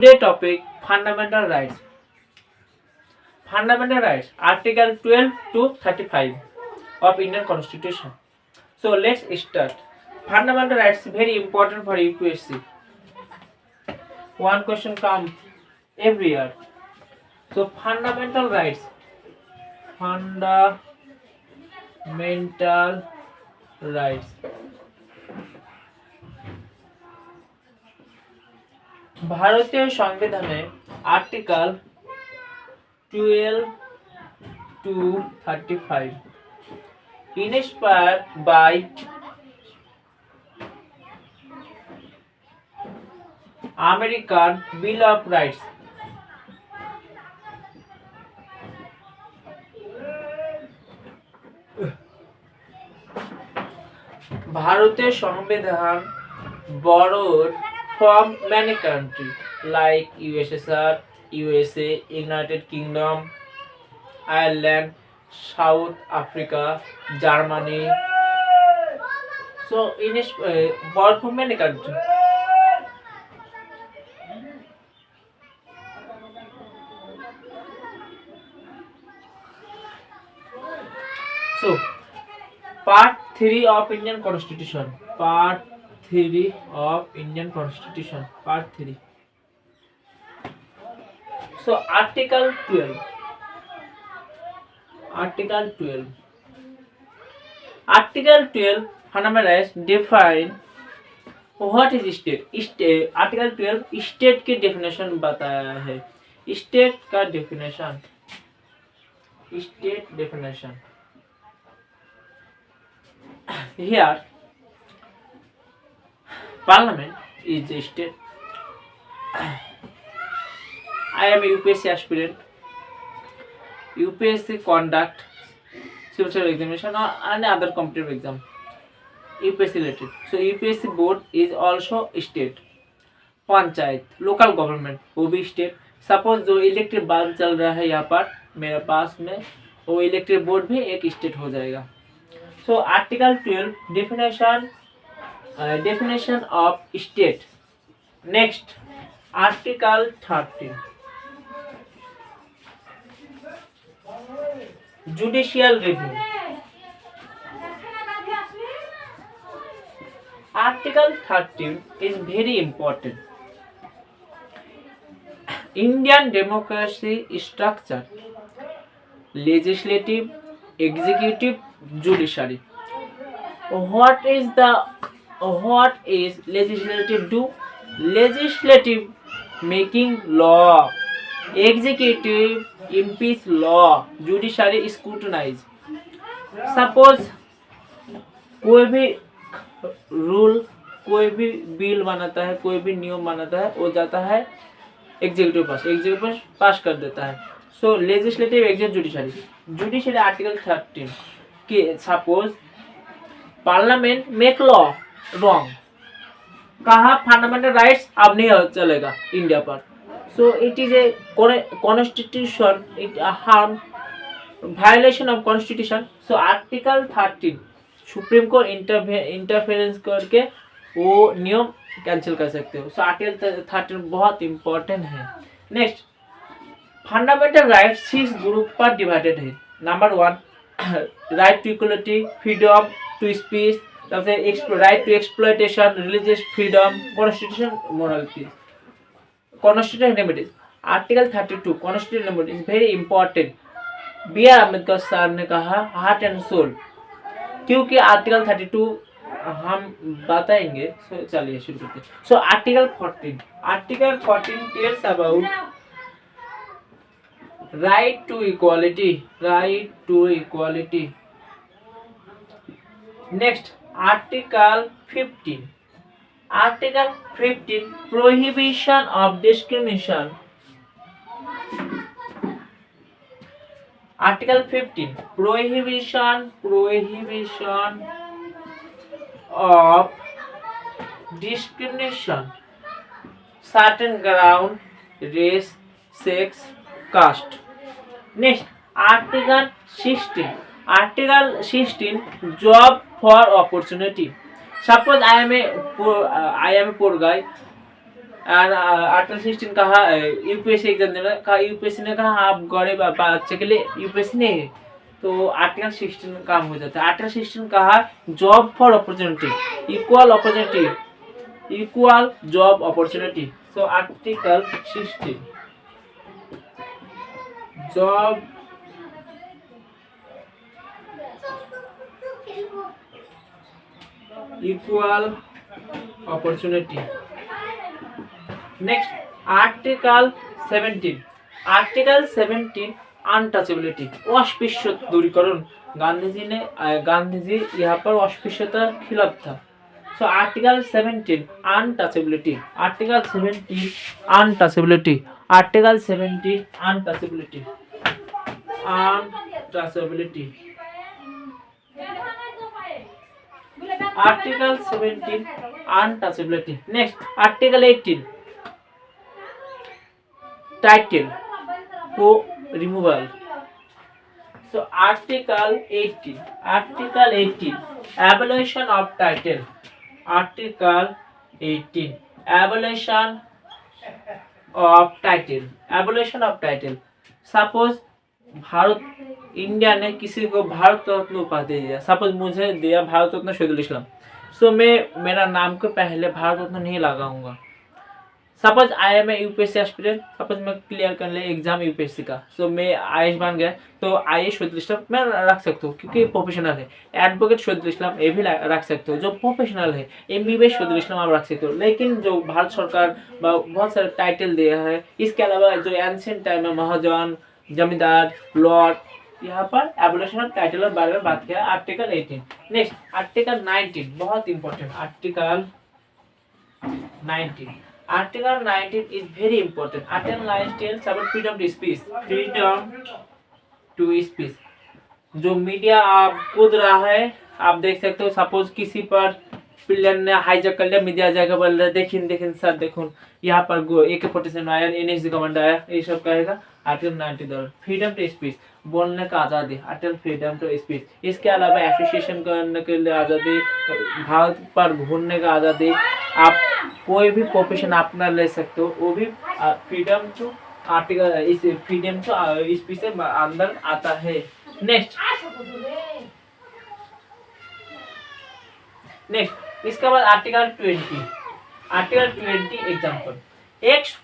Today topic fundamental rights. Fundamental rights Article 12 to 35 of Indian Constitution. So let's start. Fundamental rights very important for UPSC. One question comes every year. So fundamental rights. Fundamental rights. ভারতীয় সংবিধানে article 12 to 35 inspired by American Bill of Rights. ভারতের সংবিধান borrowed from many countries like USSR, USA, United Kingdom, Ireland, South Africa, Germany. So borrowed from many countries. So Part 3 of Indian Constitution. Part 3 of Indian Constitution. Part 3. So Article 12. Article 12. Article 12 fundamental rights define what is state. Article 12 state की definition बताया है. State का definition. State definition. Here Parliament is the state. I am a UPSC aspirant. UPSC conduct civil service examination or any other competitive exam. UPSC related. So UPSC board is also state. Panchayat local government वो भी state. Suppose जो electric bulb चल रहा है यहाँ पर मेरे पास में वो इलेक्ट्रिक बोर्ड भी एक स्टेट हो जाएगा. So Article 12 definition of state. Next, Article 13. Judicial review. Article 13 is very important. Indian democracy structure: legislative, executive, judiciary. What is legislative do? Legislative making law, executive impeach law, judiciary scrutinize. Suppose कोई भी rule, कोई भी bill बनाता है, कोई भी नियम बनाता है, वो जाता है एग्जीक्यूटिव पास कर देता है. सो लेजिस्लेटिव, एग्जीक्यूटिव, जुडिशरी. आर्टिकल 13 कि suppose parliament make law wrong, कहा फंडामेंटल राइट्स अब नहीं चलेगा इंडिया पर. So it is a constitution, it harm violation of constitution. So article 13 supreme court interference करके वो नियम कैंसिल कर सकते हो. सो आर्टिकल 13 बहुत इंपॉर्टेंट है. नेक्स्ट, फंडामेंटल राइट्स 6 ग्रुप पर डिवाइडेड है. Number 1 right to equality, freedom to speech, right to exploitation, religious freedom, constitution morality, constitution remedies. Article 32 constitution remedies very important. B R Ambedkar sir ने कहा heart and soul, क्योंकि article 32 हम बताएंगे. So चलिए शुरू करते हैं. So article 14 tells about right to equality. Next, Article 15 prohibition of discrimination. Article 15 prohibition of discrimination, certain ground, race, sex, caste. Next, Article 16 job for opportunity. Suppose I am a poor guy. And article 16 कहा UPSC exam देना कहा, UPSC ने कहा आप गरीब बच्चे के लिए यूपीएससी नहीं, तो आर्टिकल 16 काम हो जाता है। आर्टिकल 16 कहा job for opportunity, equal job opportunity. So article 16 job equal opportunity. Next article 17, article 17 untouchability, अस्पृश्य दूरीकरण। गांधी जी यहाँ पर अस्पृश्यता खिलाफ था। So article 17 untouchability, article 17 untouchability, article 17 untouchability, untouchability, article 17 untouchability. Next article 18 title को removal. So article 18 abolition of title, article 18 abolition of title, abolition of title. Suppose Bharat India ने किसी को भारत रत्न उपाधि दिया, सपोज मुझे दिया भारत रत्न शहीदुल इस्लाम, सो मैं मेरा नाम के पहले भारत रत्न नहीं लगाऊंगा। Suppose I am a UPSC aspirant, suppose मैं क्लियर कर ले एग्जाम यूपीएससी का, सो मैं आईएएस बन गया, तो आईएएस शहीदुल इस्लाम मैं रख सकता हूँ क्योंकि प्रोफेशनल है। एडवोकेट शहीदुल इस्लाम ये भी रख सकते हो जो प्रोफेशनल है। एमबीबीएस शहीदुल इस्लाम आप रख सकते हो। लेकिन जो भारत सरकार बहुत सारे टाइटल दिया है, इसके अलावा जो एंशिएंट टाइम में महाजन, जमींदार, लॉर्ड, यहाँ पर एबोलिशन ऑफ टाइटल और बारे में बात किया आर्टिकल 18। नेक्स्ट आर्टिकल 19 बहुत important, article 19, article 19 is very important. Article 19 tells about freedom to speech, freedom to speech. जो मीडिया आप कूद रहा है, आप देख सकते हो, सपोज किसी पर प्लेयर ने हाईजैक कर लिया, मीडिया जाकर बोल रहा है देखिन सर देखो यहाँ पर AK-47 आया, NSG कमांडर आया, ये सब कहेगा। आर्टिकल 19 फ्रीडम टू स्पीच, बोलने का आज़ादी, आर्टिकल फ्रीडम टू स्पीच। इसके अलावा एसोसिएशन करने के लिए आज़ादी, भारत पर घूमने का आज़ादी, आप कोई भी प्रोफेशन अपना ले सकते हो, वो भी फ्रीडम टू आर्टिकल इस फ्रीडम टू स्पीच से अंदर आता है। नेक्स्ट इसके बाद article 20, article 20 example, x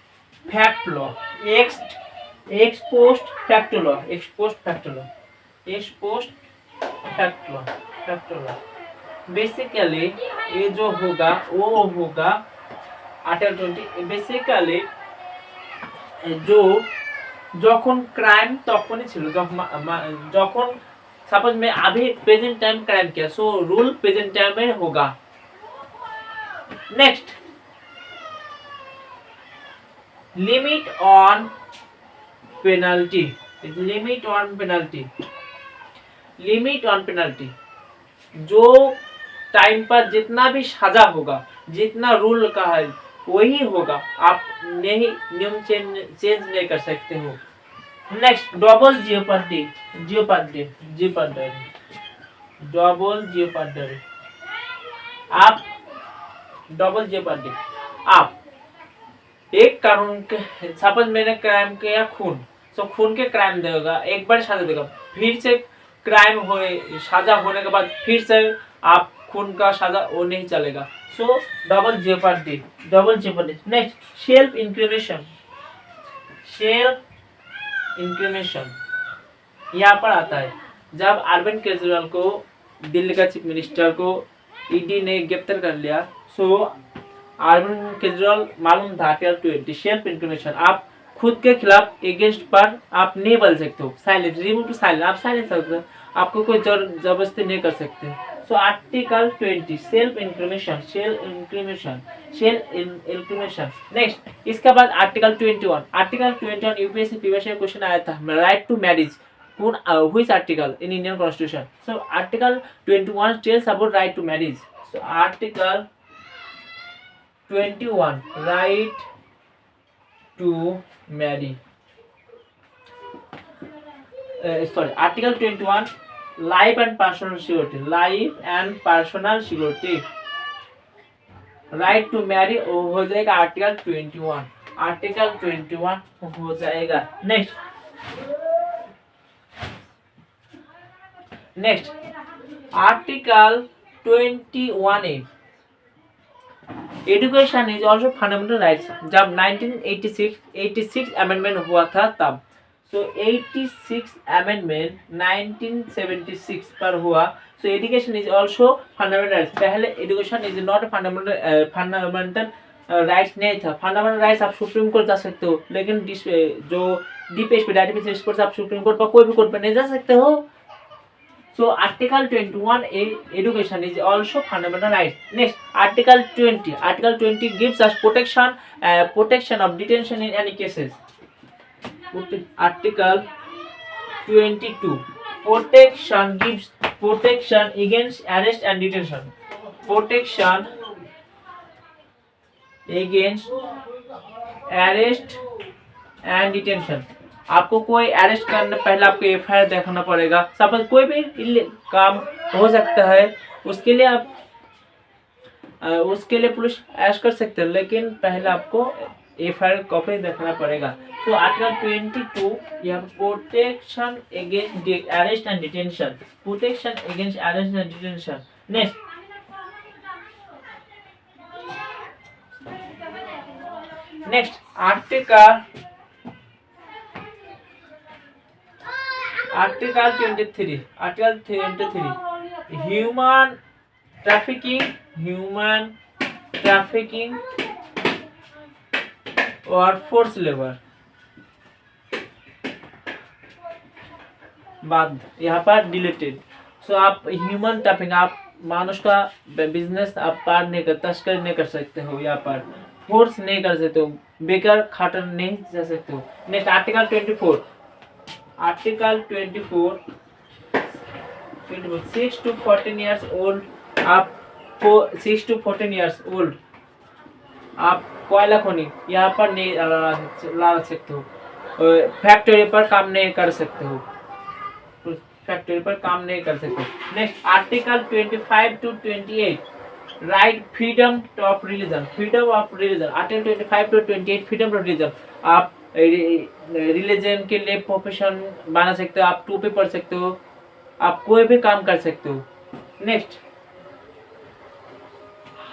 fact law, x post fact law, x post fact law, x post fact law. Basically ये जो होगा वो होगा आर्टिकल 20। बेसिकली जो যখন क्राइम তখনই ছিল, যখন सपोज मैं अभी प्रेजेंट टाइम क्राइम किया, सो रूल प्रेजेंट टाइम में होगा। Next limit on penalty, limit on penalty, limit on penalty. जो टाइम पर जितना भी सजा होगा, जितना रूल का है वही होगा, आप नहीं नियम चेंज नहीं कर सकते हो। Next double jeopardy, double jeopardy. आप डबल जियोपर्डी, आप एक कानून के, सपोज मैंने क्राइम किया खून, तो खून के क्राइम देगा, एक बार सजा देगा, फिर से क्राइम हो सजा होने के बाद फिर से आप खून का सजा वो नहीं चलेगा। सो double Jeopardy, double Jeopardy. Next self incrimination, self incrimination यहाँ पर आता है जब अरविंद केजरीवाल को, दिल्ली का चीफ मिनिस्टर को ईडी ने गिरफ्तार कर लिया, सो अरविंद केजरीवाल मालूम था आर्टिकल 20 सेल्फ इंक्रिमिनेशन, आप खुद के खिलाफ एगेंस्ट पर आप नहीं बोल सकते हो, साइलेंस, रिमूव टू साइलेंस, आप साइलेंस सकते हो, आपको कोई जबरदस्ती नहीं कर सकते। So article 20 self incrimination, self incrimination, self incrimination. Next इसके बाद article 21, article 21 UPSC previous year question आया था, राइट टू मैरिज, कौन which article in Indian constitution. So article 21 tells about right to marriage. So article 21 right to marry, article 21 life and personal security, life and personal security, right to marry हो जाएगा article 21, article 21 हो जाएगा। Next article 21A, education is also fundamental rights. जब 1986 amendment हुआ था तब, सो 86 amendment 1976 पर हुआ। So education is also fundamental rights. पहले education is not fundamental rights नहीं था। फंडामेंटल राइट्स आप सुप्रीम कोर्ट जा सकते हो, लेकिन जो डीपीएसपी डायरेक्ट स्पोर्ट्स आप सुप्रीम कोर्ट पर कोई भी कोर्ट पर नहीं जा सकते हो। So Article 21A, education is also fundamental right. Next, Article 20. Article 20 gives us protection of detention in any cases. Article 22. Protection gives protection against arrest and detention. Protection against arrest and detention. आपको कोई arrest करने पहले आपको FIR देखना पड़ेगा। Suppose कोई भी काम हो सकता है, उसके लिए पुलिस अरेस्ट कर सकते हैं, लेकिन पहले आपको एफआईआर कॉपी देखना पड़ेगा। तो आर्टिकल 22 यहाँ protection against arrest and detention, protection against arrest and detention. Next Article 23. Article 23. Human trafficking or forced labor. बाद यहाँ पर डिलीटेड। सो आप ह्यूमन ट्रैफिकिंग, आप मानुष का बिजनेस आप पार नहीं कर, तस्करी नहीं कर सकते हो, यहाँ पर फोर्स नहीं कर सकते हो, बेकार खाटर नहीं जा सकते हो। Next article 24। Article 24 6 to 14 years old, आपको 6 to 14 years ओल्ड आप कोयला खनि यहाँ पर नहीं ला सकते हो, फैक्ट्री पर काम नहीं कर सकते हो, फैक्ट्री पर काम नहीं कर सकते। Next article 25 to 28 right freedom of religion, freedom of religion. Article 25 to 28 freedom of religion, आप रिलीजन के लिए प्रोफेशन बना सकते हो, आप टोपी पढ़ सकते हो, आप कोई भी काम कर सकते हो। Next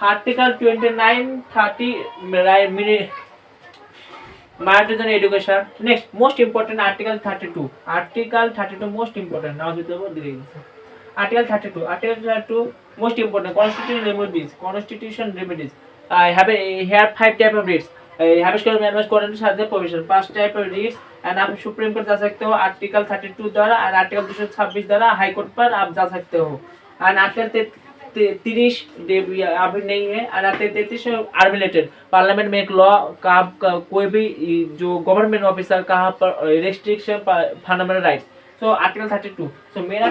article 29 30 माइट्रोजन education. Next most important article 32। Article 32 most important now जो बोल दिए। Article 32, article 32 most important constitution remedies. I have here 5 type of writs. habeas corpus mandamus correctus other provision, 5 type of writs। And आप supreme court जा सकते हो article 32 द्वारा, and article 226 द्वारा high court पर आप जा सकते हो। एंड आर्टिकल 30 अभी नहीं है, एंड आर्टिकल 33 आर्बिलेटेड, पार्लियामेंट में एक लॉ का कोई भी जो गवर्नमेंट ऑफिसर कहाँ पर restriction fundamental rights. So article 32। सो मेरा